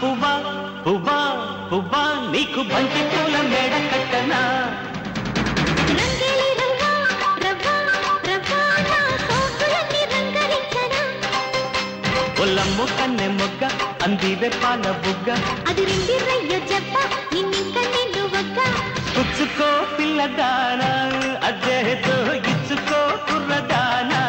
పువ్వా పువ్వా పువ్వా నీకు బంతి పూల మేడ కట్టనా ఒల్లమ్ము కన్నె మొగ్గ అందివే పాల బుగ్గ అది రింగిరయ్య జప్ప నిన్నింక నిన్ను వగ్గ పుచ్చుకో పిల్లదానా అదేతో ఇచ్చుకో కుర్రదానా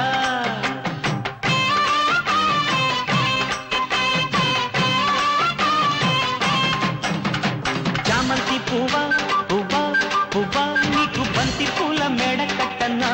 చామంతి పువ్వా పువ్వా పువ్వా నీకు బంతి పూల మేడ కట్టనా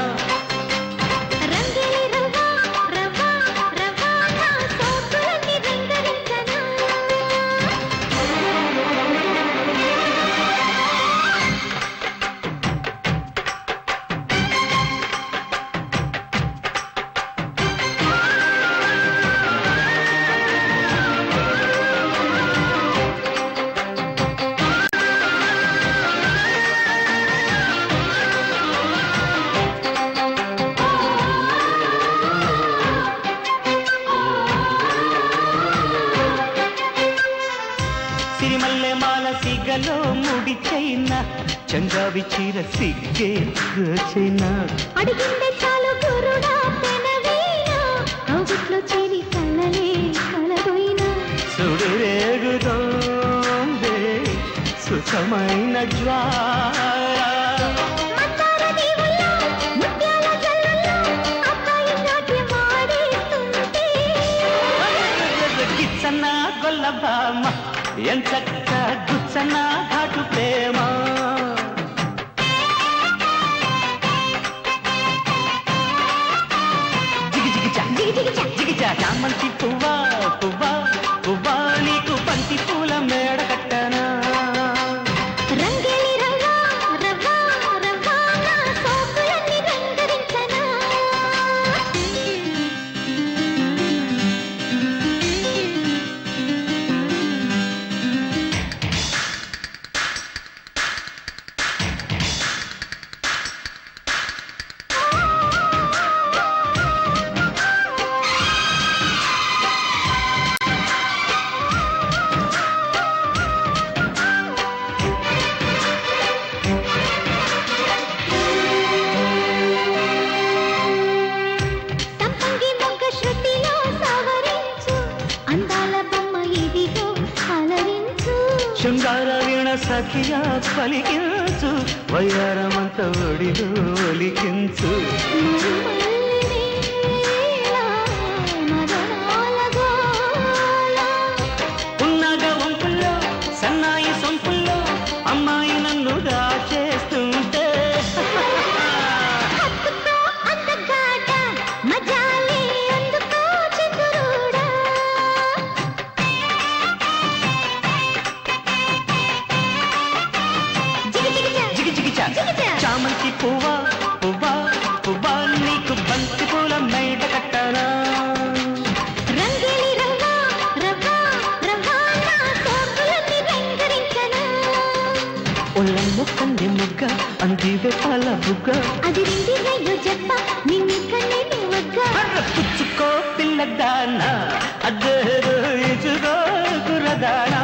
సిరిమల్లె మాల సిగలో ముడి చైనా చంగావి చీర సిగ్గే చైనా అడిగిందే చాలు గురుడా పెనవీనా అవుట్లో చేరి కళ్ళలే కలబోయినా సుడిరేగుతోందే సుఖమైన జ్వాల గిచ్చన్నా గొల్లబామ ఎంచక్క గుచ్చన్నా ఘాటు ప్రేమ జిగిజా చామంతి పువ్వా పువ్వా పువ్వా నీకు బంతి పూల మేడ కట్టనా రంగేలి రవ్వా రవ్వా రవ్వా నా సోకులన్నీ రంగరించనా శృంగార వీణ సఖియా పలికించు వయ్యారమంత ఒడిలో ఒలికించు ఉన్నాగా వంపుల్లో సన్నాయి సొంపుల్లో అమ్మాయి నన్ను దాచేస్తుంటే చామంతి పువ్వా పువ్వా పువ్వా నీకు బంతి పూల మేడ కట్టనా రంగేలి రవ్వా రవ్వా రవ్వా నా సోకులన్నీ రంగరించనా ఒల్లమ్ము కన్నె మొగ్గ అందివే పాల బుగ్గ అది రింగిరయ్య జప్ప నిన్నింక నిన్ను వగ్గ పుచ్చుకో పిల్లదానా అదే ఇచుకో కుర్రదానా